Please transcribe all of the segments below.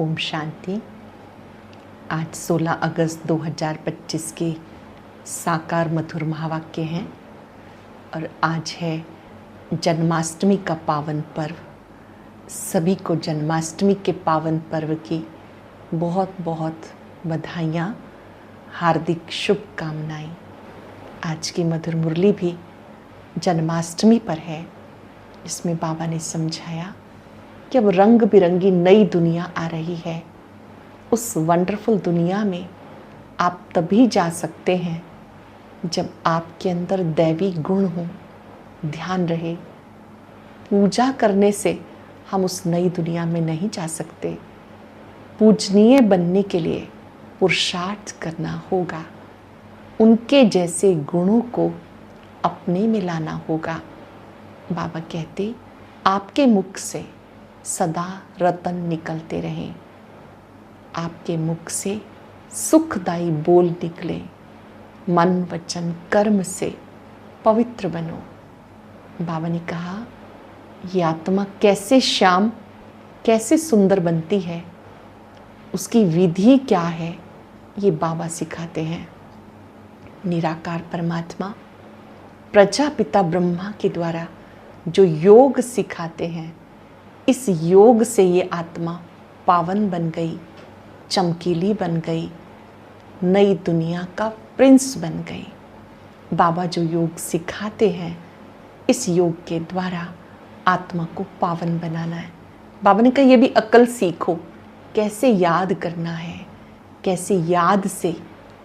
ओम शांति। आज 16 अगस्त 2025 के साकार मधुर महावाक्य हैं और आज है जन्माष्टमी का पावन पर्व। सभी को जन्माष्टमी के पावन पर्व की बहुत बहुत बधाइयाँ, हार्दिक शुभकामनाएं। आज की मधुर मुरली भी जन्माष्टमी पर है, जिसमें बाबा ने समझाया कि अब रंग बिरंगी नई दुनिया आ रही है। उस वंडरफुल दुनिया में आप तभी जा सकते हैं जब आपके अंदर दैवी गुण हो, ध्यान रहे। पूजा करने से हम उस नई दुनिया में नहीं जा सकते। पूजनीय बनने के लिए पुरुषार्थ करना होगा, उनके जैसे गुणों को अपने में लाना होगा। बाबा कहते, आपके मुख से सदा रतन निकलते रहें, आपके मुख से सुखदायी बोल निकले, मन वचन कर्म से पवित्र बनो। बाबा ने कहा, ये आत्मा कैसे श्याम, कैसे सुंदर बनती है, उसकी विधि क्या है, ये बाबा सिखाते हैं। निराकार परमात्मा प्रजापिता ब्रह्मा के द्वारा जो योग सिखाते हैं, इस योग से ये आत्मा पावन बन गई, चमकीली बन गई, नई दुनिया का प्रिंस बन गई। बाबा जो योग सिखाते हैं, इस योग के द्वारा आत्मा को पावन बनाना है। बाबा ने कहा, ये भी अक्ल सीखो, कैसे याद करना है, कैसे याद से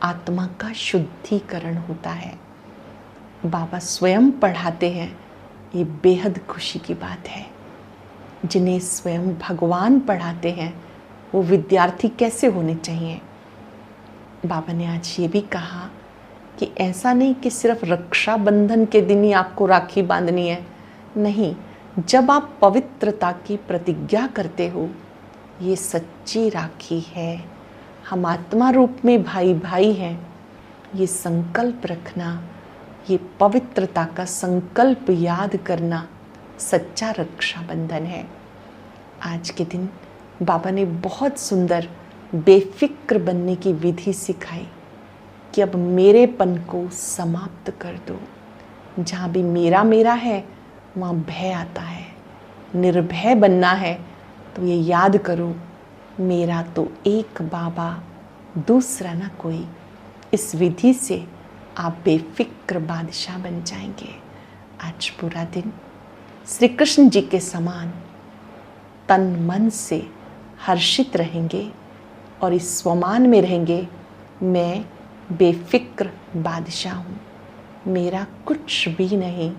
आत्मा का शुद्धिकरण होता है। बाबा स्वयं पढ़ाते हैं, ये बेहद खुशी की बात है। जिन्हें स्वयं भगवान पढ़ाते हैं, वो विद्यार्थी कैसे होने चाहिए। बाबा ने आज ये भी कहा कि ऐसा नहीं कि सिर्फ रक्षाबंधन के दिन ही आपको राखी बांधनी है। नहीं, जब आप पवित्रता की प्रतिज्ञा करते हो, ये सच्ची राखी है। हम आत्मा रूप में भाई भाई हैं, ये संकल्प रखना, ये पवित्रता का संकल्प याद करना सच्चा रक्षाबंधन है। आज के दिन बाबा ने बहुत सुंदर बेफिक्र बनने की विधि सिखाई कि अब मेरेपन को समाप्त कर दो। जहाँ भी मेरा मेरा है, वहाँ भय आता है। निर्भय बनना है तो ये याद करो, मेरा तो एक बाबा, दूसरा ना कोई। इस विधि से आप बेफिक्र बादशाह बन जाएंगे। आज पूरा दिन श्री कृष्ण जी के समान तन मन से हर्षित रहेंगे और इस स्वमान में रहेंगे, मैं बेफिक्र बादशाह हूँ, मेरा कुछ भी नहीं,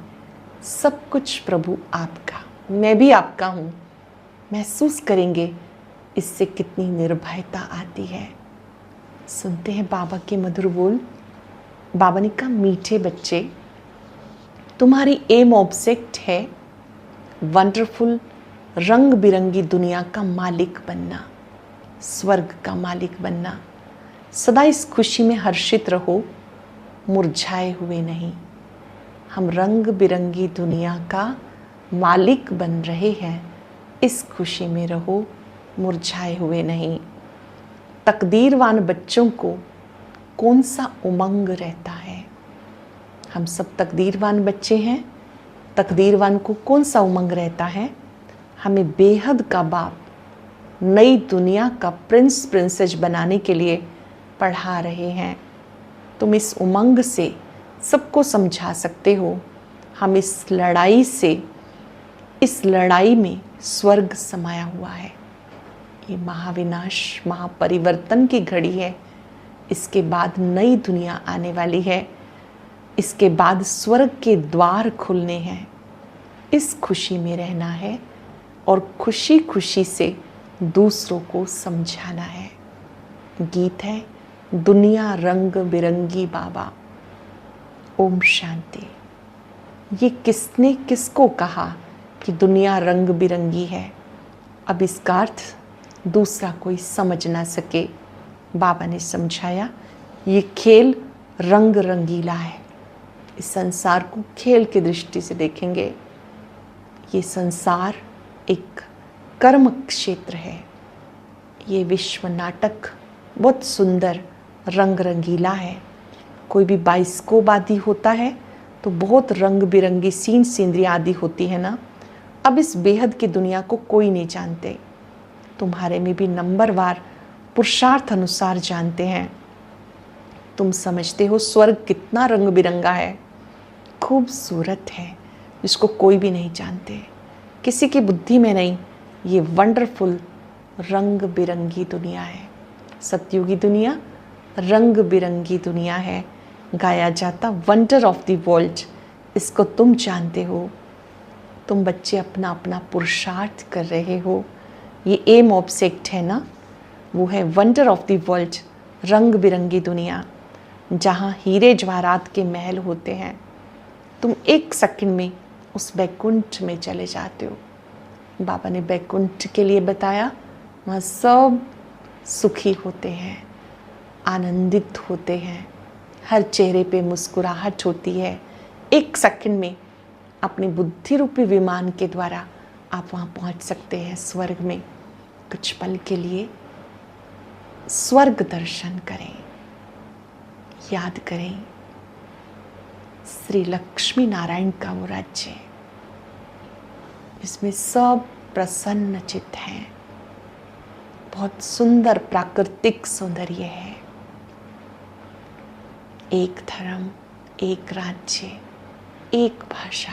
सब कुछ प्रभु आपका, मैं भी आपका हूँ। महसूस करेंगे इससे कितनी निर्भयता आती है। सुनते हैं बाबा के मधुर बोल। बाबा ने कहा, मीठे बच्चे, तुम्हारी एम ऑब्जेक्ट है वंडरफुल रंग बिरंगी दुनिया का मालिक बनना, स्वर्ग का मालिक बनना। सदा इस खुशी में हर्षित रहो, मुरझाए हुए नहीं। हम रंग बिरंगी दुनिया का मालिक बन रहे हैं, इस खुशी में रहो, मुरझाए हुए नहीं। तकदीरवान बच्चों को कौन सा उमंग रहता है। हम सब तकदीरवान बच्चे हैं। तकदीरवान को कौन सा उमंग रहता है। हमें बेहद का बाप नई दुनिया का प्रिंस प्रिंसेस बनाने के लिए पढ़ा रहे हैं। तुम इस उमंग से सबको समझा सकते हो। हम इस लड़ाई से, इस लड़ाई में स्वर्ग समाया हुआ है। ये महाविनाश, महापरिवर्तन की घड़ी है। इसके बाद नई दुनिया आने वाली है। इसके बाद स्वर्ग के द्वार खुलने हैं। इस खुशी में रहना है और खुशी खुशी से दूसरों को समझाना है। गीत है, दुनिया रंग बिरंगी बाबा। ओम शांति। ये किसने किसको कहा कि दुनिया रंग बिरंगी है। अब इसका अर्थ दूसरा कोई समझ ना सके। बाबा ने समझाया, ये खेल रंग रंगीला है। इस संसार को खेल की दृष्टि से देखेंगे। ये संसार एक कर्म क्षेत्र है। ये विश्व नाटक बहुत सुंदर रंग रंगीला है। कोई भी बाइस्कोप आदि होता है तो बहुत रंग बिरंगी सीन सीनरी आदि होती है ना। अब इस बेहद की दुनिया को कोई नहीं जानते, तुम्हारे में भी नंबरवार पुरुषार्थ अनुसार जानते हैं। तुम समझते हो स्वर्ग कितना रंग बिरंगा है, खूबसूरत है, जिसको कोई भी नहीं जानते, किसी की बुद्धि में नहीं। ये वंडरफुल रंग बिरंगी दुनिया है। सतयुगी दुनिया रंग बिरंगी दुनिया है। गाया जाता वंडर ऑफ द वर्ल्ड, इसको तुम जानते हो। तुम बच्चे अपना अपना पुरुषार्थ कर रहे हो। ये एम ऑब्जेक्ट है ना, वो है वंडर ऑफ द वर्ल्ड, रंग बिरंगी दुनिया जहाँ हीरे जवाहरात के महल होते हैं। तुम एक सेकंड में उस बैकुंठ में चले जाते हो। बाबा ने बैकुंठ के लिए बताया, वहाँ सब सुखी होते हैं, आनंदित होते हैं, हर चेहरे पे मुस्कुराहट होती है। एक सेकंड में अपनी बुद्धि रूपी विमान के द्वारा आप वहाँ पहुँच सकते हैं स्वर्ग में। कुछ पल के लिए स्वर्ग दर्शन करें, याद करें श्री लक्ष्मी नारायण का वो राज्य, इसमें सब प्रसन्न चित्त हैं। बहुत सुंदर प्राकृतिक सौंदर्य है। एक धर्म, एक राज्य, एक भाषा,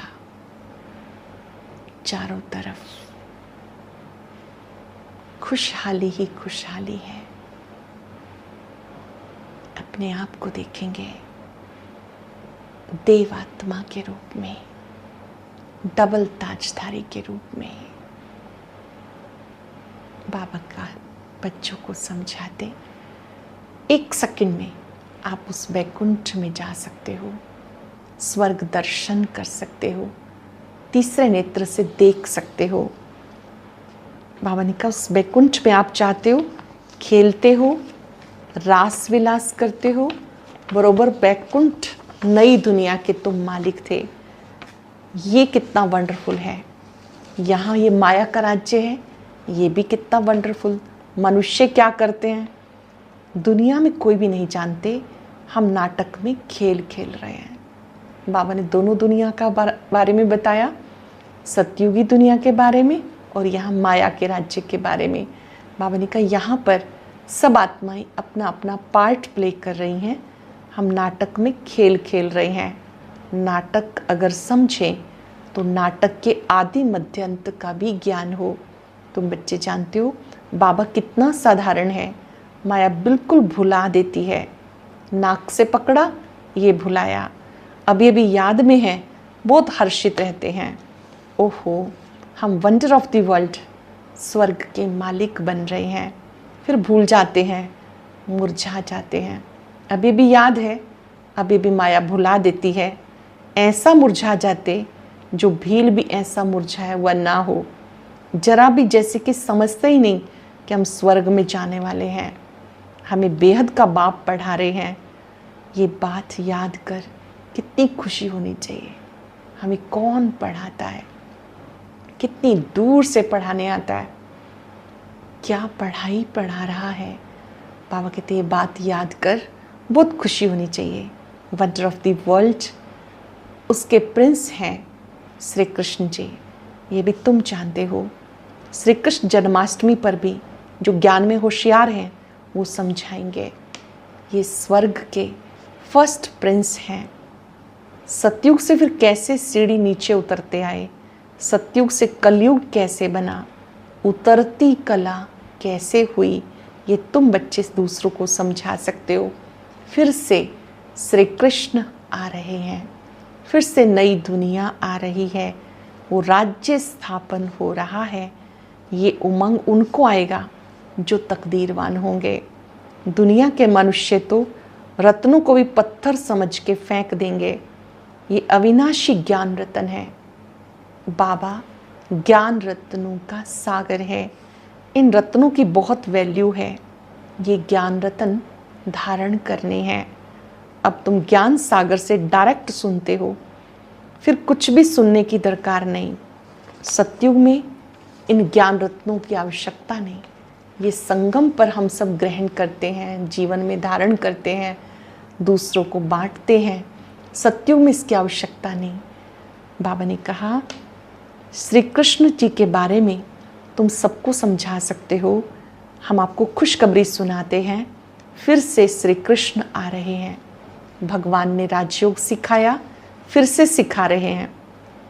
चारों तरफ खुशहाली ही खुशहाली है। अपने आप को देखेंगे देवात्मा के रूप में, डबल ताजधारी के रूप में। बाबा का बच्चों को समझाते, एक सेकंड में आप उस बैकुंठ में जा सकते हो, स्वर्ग दर्शन कर सकते हो, तीसरे नेत्र से देख सकते हो। बाबा ने कहा उस बैकुंठ में आप चाहते हो, खेलते हो, रास विलास करते हो, बरोबर बैकुंठ नई दुनिया के तुम मालिक थे। ये कितना वंडरफुल है। यहाँ ये माया का राज्य है, ये भी कितना वंडरफुल। मनुष्य क्या करते हैं दुनिया में कोई भी नहीं जानते, हम नाटक में खेल खेल रहे हैं। बाबा ने दोनों दुनिया का बारे में बताया, सतयुगी दुनिया के बारे में और यहाँ माया के राज्य के बारे में। बाबा ने कहा यहाँ पर सब आत्माएं अपना अपना पार्ट प्ले कर रही हैं, हम नाटक में खेल खेल रहे हैं। नाटक अगर समझें तो नाटक के आदि मध्य अंत का भी ज्ञान हो। तुम बच्चे जानते हो बाबा कितना साधारण है, माया बिल्कुल भुला देती है। नाक से पकड़ा, ये भुलाया, अब ये भी याद में है, बहुत हर्षित रहते हैं। ओहो, हम वंडर ऑफ द वर्ल्ड, स्वर्ग के मालिक बन रहे हैं, फिर भूल जाते हैं, मुरझा जाते हैं। अभी भी याद है, अभी भी माया भुला देती है। ऐसा मुरझा जाते जो भील भी ऐसा मुरझाया हुआ ना हो, जरा भी जैसे कि समझते ही नहीं कि हम स्वर्ग में जाने वाले हैं, हमें बेहद का बाप पढ़ा रहे हैं। ये बात याद कर कितनी खुशी होनी चाहिए। हमें कौन पढ़ाता है, कितनी दूर से पढ़ाने आता है, क्या पढ़ाई पढ़ा रहा है। बाबा कहते ये बात याद कर बहुत खुशी होनी चाहिए। वंडर ऑफ द वर्ल्ड, उसके प्रिंस हैं श्री कृष्ण जी, ये भी तुम जानते हो। श्री कृष्ण जन्माष्टमी पर भी जो ज्ञान में होशियार हैं वो समझाएंगे। ये स्वर्ग के फर्स्ट प्रिंस हैं। सतयुग से फिर कैसे सीढ़ी नीचे उतरते आए, सतयुग से कलयुग कैसे बना, उतरती कला कैसे हुई, ये तुम बच्चे दूसरों को समझा सकते हो। फिर से श्री कृष्ण आ रहे हैं, फिर से नई दुनिया आ रही है, वो राज्य स्थापन हो रहा है। ये उमंग उनको आएगा जो तकदीरवान होंगे। दुनिया के मनुष्य तो रत्नों को भी पत्थर समझ के फेंक देंगे। ये अविनाशी ज्ञान रत्न है। बाबा ज्ञान रत्नों का सागर है। इन रत्नों की बहुत वैल्यू है। ये ज्ञान रत्न धारण करने हैं। अब तुम ज्ञान सागर से डायरेक्ट सुनते हो, फिर कुछ भी सुनने की दरकार नहीं। सतयुग में इन ज्ञान रत्नों की आवश्यकता नहीं। ये संगम पर हम सब ग्रहण करते हैं, जीवन में धारण करते हैं, दूसरों को बांटते हैं। सत्युग में इसकी आवश्यकता नहीं। बाबा ने कहा श्री कृष्ण जी के बारे में तुम सबको समझा सकते हो, हम आपको खुशखबरी सुनाते हैं, फिर से श्री कृष्ण आ रहे हैं। भगवान ने राजयोग सिखाया, फिर से सिखा रहे हैं।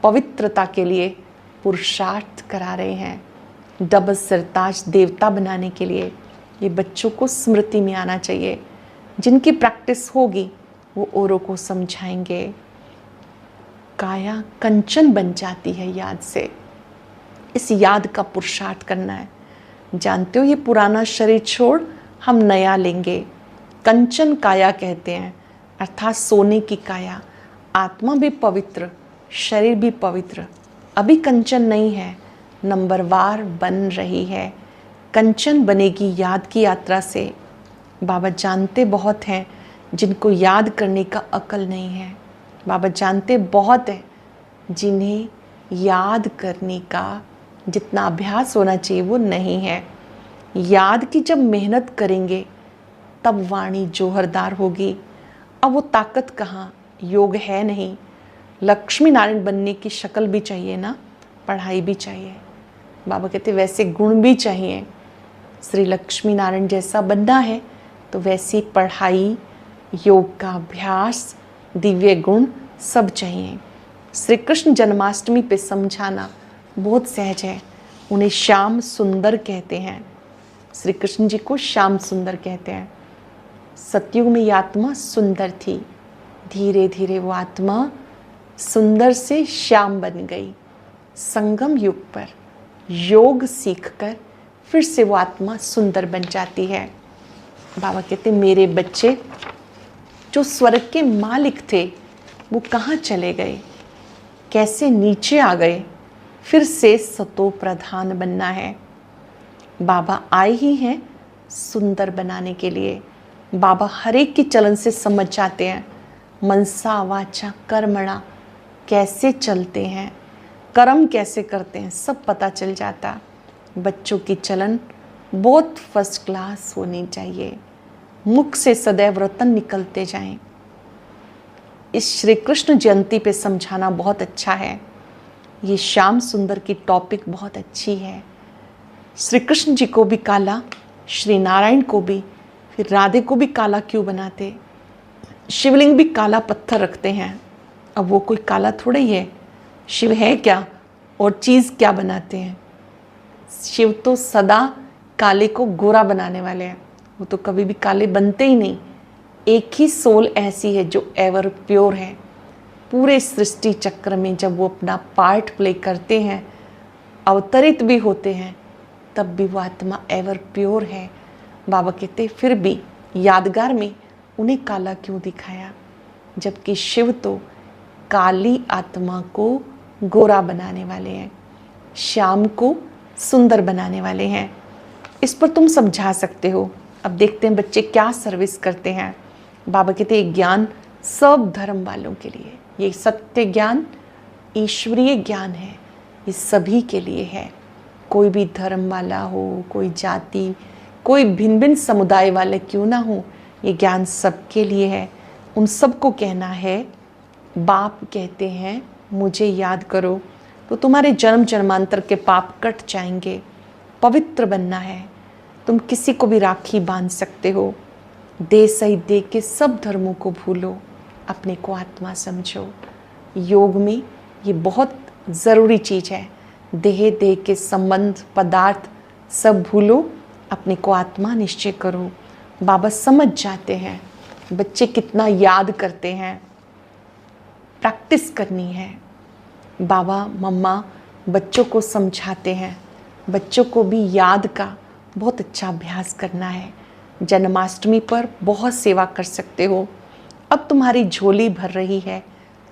पवित्रता के लिए पुरुषार्थ करा रहे हैं। डबल सिरताज देवता बनाने के लिए ये बच्चों को स्मृति में आना चाहिए। जिनकी प्रैक्टिस होगी वो औरों को समझाएंगे। काया कंचन बन जाती है याद से। इस याद का पुरुषार्थ करना है। जानते हो ये पुराना शरीर छोड़ हम नया लेंगे। कंचन काया कहते हैं, अर्थात सोने की काया। आत्मा भी पवित्र, शरीर भी पवित्र। अभी कंचन नहीं है, नंबरवार बन रही है। कंचन बनेगी याद की यात्रा से। बाबा जानते बहुत हैं जिनको याद करने का अकल नहीं है। बाबा जानते बहुत हैं जिन्हें याद करने का जितना अभ्यास होना चाहिए वो नहीं है। याद की जब मेहनत करेंगे तब वाणी जोहरदार होगी। अब वो ताकत कहाँ, योग है नहीं। लक्ष्मी नारायण बनने की शक्ल भी चाहिए ना, पढ़ाई भी चाहिए। बाबा कहते वैसे गुण भी चाहिए। श्री लक्ष्मी नारायण जैसा बनना है तो वैसी पढ़ाई, योग का अभ्यास, दिव्य गुण सब चाहिए। श्री कृष्ण जन्माष्टमी पे समझाना बहुत सहज है। उन्हें श्याम सुंदर कहते हैं। श्री कृष्ण जी को श्याम सुंदर कहते हैं। सतयुग में ये आत्मा सुंदर थी, धीरे धीरे वो आत्मा सुंदर से श्याम बन गई। संगम युग पर योग सीखकर फिर से वो आत्मा सुंदर बन जाती है। बाबा कहते मेरे बच्चे जो स्वर्ग के मालिक थे वो कहाँ चले गए, कैसे नीचे आ गए। फिर से सतो प्रधान बनना है। बाबा आए ही हैं सुंदर बनाने के लिए। बाबा हर एक के चलन से समझ जाते हैं। मनसा वाचा कर्मणा कैसे चलते हैं, कर्म कैसे करते हैं, सब पता चल जाता। बच्चों की चलन बहुत फर्स्ट क्लास होनी चाहिए। मुख से सदैव रतन निकलते जाएं। इस श्री कृष्ण जयंती पे समझाना बहुत अच्छा है। ये श्याम सुंदर की टॉपिक बहुत अच्छी है। श्री कृष्ण जी को भी काला, श्री नारायण को भी, फिर राधे को भी काला क्यों बनाते। शिवलिंग भी काला पत्थर रखते हैं। अब वो कोई काला थोड़ा ही है। शिव है क्या और चीज़ क्या बनाते हैं। शिव तो सदा काले को गोरा बनाने वाले हैं। वो तो कभी भी काले बनते ही नहीं। एक ही सोल ऐसी है जो एवर प्योर है। पूरे सृष्टि चक्र में जब वो अपना पार्ट प्ले करते हैं, अवतरित भी होते हैं, तब भी वो आत्मा एवर प्योर है। बाबा कहते फिर भी यादगार में उन्हें काला क्यों दिखाया, जबकि शिव तो काली आत्मा को गोरा बनाने वाले हैं, श्याम को सुंदर बनाने वाले हैं। इस पर तुम समझा सकते हो। अब देखते हैं बच्चे क्या सर्विस करते हैं। बाबा कहते हैं ज्ञान सब धर्म वालों के लिए, ये सत्य ज्ञान ईश्वरीय ज्ञान है, ये सभी के लिए है। कोई भी धर्म वाला हो, कोई जाति, कोई भिन्न भिन्न समुदाय वाले क्यों ना हो, ये ज्ञान सबके लिए है। उन सबको कहना है, बाप कहते हैं मुझे याद करो तो तुम्हारे जन्म जन्मांतर के पाप कट जाएंगे। पवित्र बनना है। तुम किसी को भी राखी बांध सकते हो। दे सही दे के सब धर्मों को भूलो, अपने को आत्मा समझो। योग में ये बहुत ज़रूरी चीज़ है। देह देह के संबंध, पदार्थ सब भूलो, अपने को आत्मा निश्चय करो। बाबा समझ जाते हैं बच्चे कितना याद करते हैं। प्रैक्टिस करनी है। बाबा मम्मा बच्चों को समझाते हैं। बच्चों को भी याद का बहुत अच्छा अभ्यास करना है। जन्माष्टमी पर बहुत सेवा कर सकते हो। अब तुम्हारी झोली भर रही है,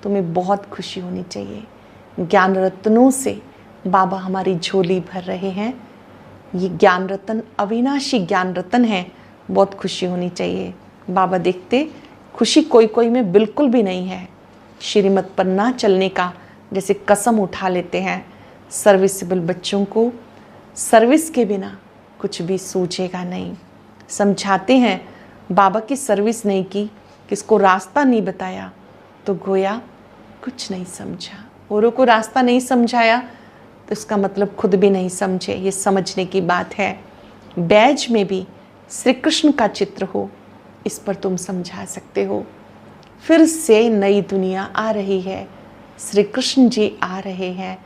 तुम्हें बहुत खुशी होनी चाहिए। ज्ञान रत्नों से बाबा हमारी झोली भर रहे हैं। ये ज्ञान रत्न अविनाशी ज्ञान रत्न है, बहुत खुशी होनी चाहिए। बाबा देखते खुशी कोई कोई में बिल्कुल भी नहीं है। श्रीमत पर ना चलने का जैसे कसम उठा लेते हैं। सर्विसेबल बच्चों को सर्विस के बिना कुछ भी सूझेगा नहीं। समझाते हैं, बाबा की सर्विस नहीं की, किसको रास्ता नहीं बताया, तो गोया कुछ नहीं समझा। औरों को रास्ता नहीं समझाया तो इसका मतलब खुद भी नहीं समझे। ये समझने की बात है। बैज में भी श्री कृष्ण का चित्र हो, इस पर तुम समझा सकते हो। फिर से नई दुनिया आ रही है, श्री कृष्ण जी आ रहे हैं,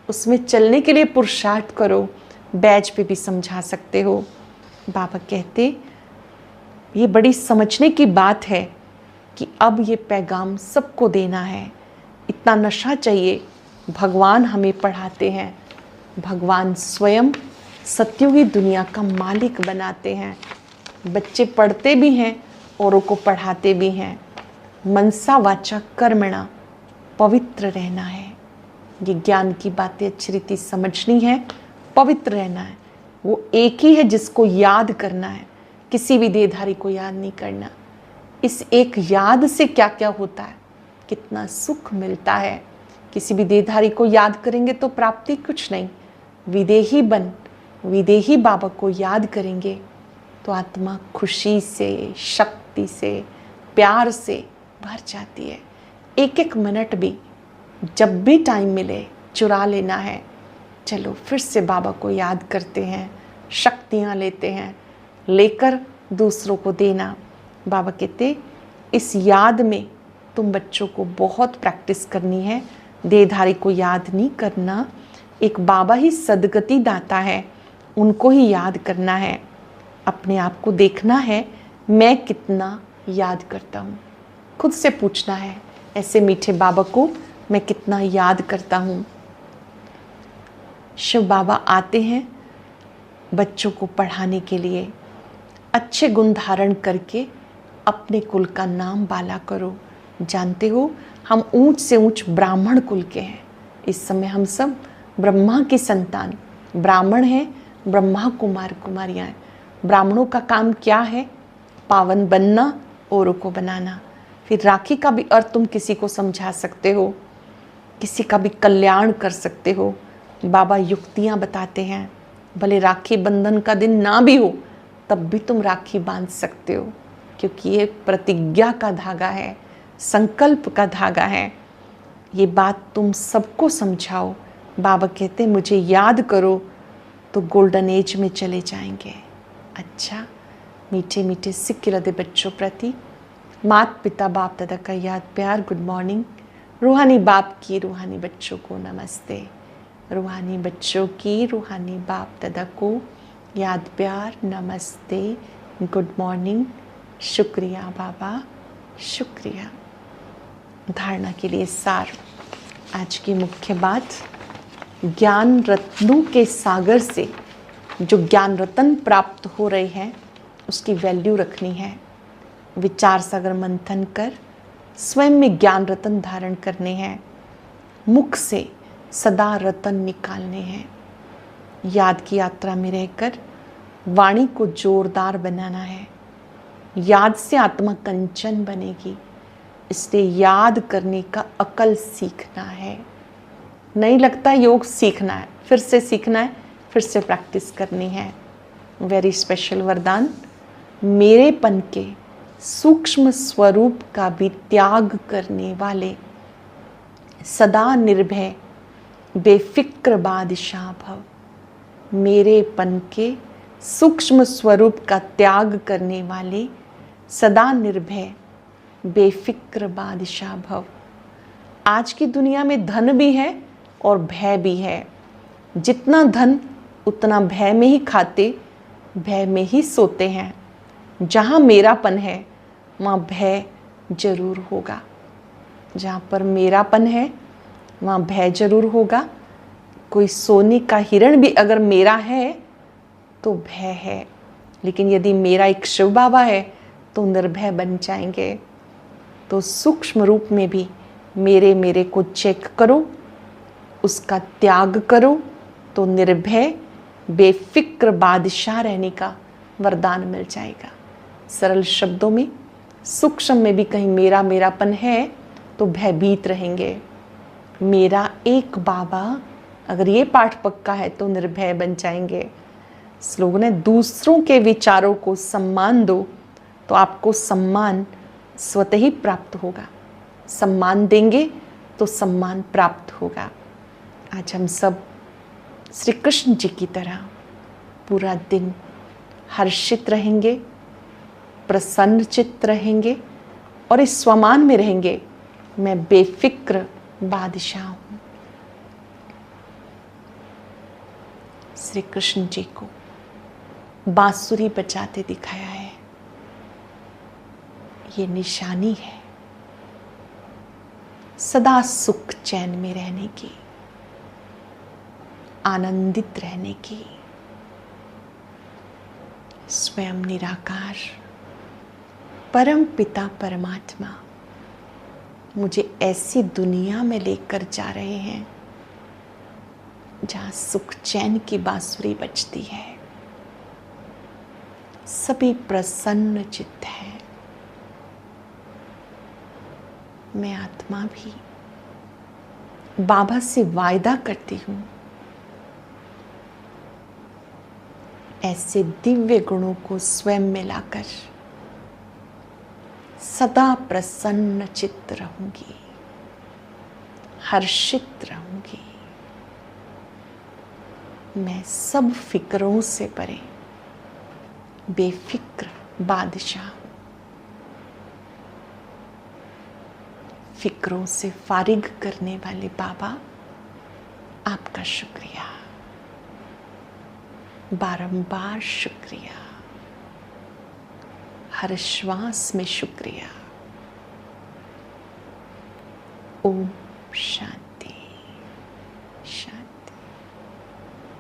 उसमें चलने के लिए पुरुषार्थ करो। बैज पे भी समझा सकते हो। बाबा कहते ये बड़ी समझने की बात है कि अब ये पैगाम सबको देना है। इतना नशा चाहिए। भगवान हमें पढ़ाते हैं, भगवान स्वयं सत्युगी दुनिया का मालिक बनाते हैं। बच्चे पढ़ते भी हैं, औरों को पढ़ाते भी हैं। मनसा वाचा कर्मणा, पवित्र रहना है। ये ज्ञान की बातें अच्छी रीति समझनी है। पवित्र रहना है, वो एक ही है जिसको याद करना है, किसी भी देहधारी को याद नहीं करना। इस एक याद से क्या क्या होता है, कितना सुख मिलता है। किसी भी देहधारी को याद करेंगे तो प्राप्ति कुछ नहीं। विदेही बन, विदेही बाबा को याद करेंगे तो आत्मा खुशी से, शक्ति से, प्यार से भर जाती है। एक एक मिनट भी जब भी टाइम मिले चुरा लेना है। चलो फिर से बाबा को याद करते हैं, शक्तियाँ लेते हैं, लेकर दूसरों को देना। बाबा कहते इस याद में तुम बच्चों को बहुत प्रैक्टिस करनी है। देहधारी को याद नहीं करना, एक बाबा ही सदगति दाता है, उनको ही याद करना है। अपने आप को देखना है, मैं कितना याद करता हूँ। खुद से पूछना है, ऐसे मीठे बाबा को मैं कितना याद करता हूँ। शिव बाबा आते हैं बच्चों को पढ़ाने के लिए। अच्छे गुण धारण करके अपने कुल का नाम बाला करो। जानते हो हम ऊंच से ऊंच ब्राह्मण कुल के हैं। इस समय हम सब ब्रह्मा की संतान ब्राह्मण हैं, ब्रह्मा कुमार कुमारियाँ हैं। ब्राह्मणों का काम क्या है? पावन बनना, औरों को बनाना। फिर राखी का भी अर्थ तुम किसी को समझा सकते हो, किसी का भी कल्याण कर सकते हो। बाबा युक्तियाँ बताते हैं। भले राखी बंधन का दिन ना भी हो तब भी तुम राखी बांध सकते हो, क्योंकि ये प्रतिज्ञा का धागा है, संकल्प का धागा है। ये बात तुम सबको समझाओ। बाबा कहते मुझे याद करो तो गोल्डन एज में चले जाएंगे। अच्छा, मीठे मीठे सिख हृदय बच्चों प्रति माता पिता बाप दादा का याद प्यार गुड मॉर्निंग। रूहानी बाप की रूहानी बच्चों को नमस्ते। रूहानी बच्चों की रूहानी बाप दादा को याद प्यार नमस्ते, गुड मॉर्निंग, शुक्रिया बाबा, शुक्रिया। धारणा के लिए सार। आज की मुख्य बात, ज्ञान रत्नों के सागर से जो ज्ञान रत्न प्राप्त हो रहे हैं उसकी वैल्यू रखनी है। विचार सागर मंथन कर स्वयं में ज्ञान रत्न धारण करने हैं। मुख से सदा रत्न निकालने हैं। याद की यात्रा में रहकर वाणी को जोरदार बनाना है। याद से आत्मा कंचन बनेगी, इसलिए याद करने का अकल सीखना है। नहीं लगता योग सीखना है, फिर से सीखना है, फिर से प्रैक्टिस करनी है। वेरी स्पेशल वरदान, मेरेपन के सूक्ष्म स्वरूप का भी त्याग करने वाले, सदा निर्भय बेफिक्र बादशाह भव। मेरेपन के सूक्ष्म स्वरूप का त्याग करने वाले, सदा निर्भय बेफिक्र बादशाह भव। आज की दुनिया में धन भी है और भय भी है। जितना धन उतना भय में ही खाते, भय में ही सोते हैं। जहाँ मेरापन है वहाँ भय जरूर होगा। जहाँ पर मेरापन है वहाँ भय जरूर होगा। कोई सोने का हिरण भी अगर मेरा है तो भय है, लेकिन यदि मेरा एक शिव बाबा है तो निर्भय बन जाएंगे। तो सूक्ष्म रूप में भी मेरे को चेक करो, उसका त्याग करो, तो निर्भय बेफिक्र बादशाह रहने का वरदान मिल जाएगा। सरल शब्दों में, सूक्ष्म में भी कहीं मेरापन है तो भयभीत रहेंगे। मेरा एक बाबा, अगर ये पाठ पक्का है तो निर्भय बन जाएंगे। स्लोगन है, दूसरों के विचारों को सम्मान दो तो आपको सम्मान स्वतः ही प्राप्त होगा। सम्मान देंगे तो सम्मान प्राप्त होगा। आज हम सब श्री कृष्ण जी की तरह पूरा दिन हर्षित रहेंगे, प्रसन्नचित्त रहेंगे और इस स्वमान में रहेंगे, मैं बेफिक्र बादशाह हूँ। श्री कृष्ण जी को बांसुरी बजाते दिखाया है, ये निशानी है सदा सुख चैन में रहने की, आनंदित रहने की। स्वयं निराकार परम पिता परमात्मा मुझे ऐसी दुनिया में लेकर जा रहे हैं जहाँ सुख चैन की बांसुरी बजती है, सभी प्रसन्न चित्त है। मैं आत्मा भी बाबा से वायदा करती हूँ, ऐसे दिव्य गुणों को स्वयं में लाकर सदा प्रसन्न चित्त रहूंगी, हर्षित रहूंगी। मैं सब फिक्रों से परे बेफिक्र बादशाह, फिक्रों से फारिग करने वाले बाबा, आपका शुक्रिया, बारंबार शुक्रिया, हर श्वास में शुक्रिया। ओम शांति।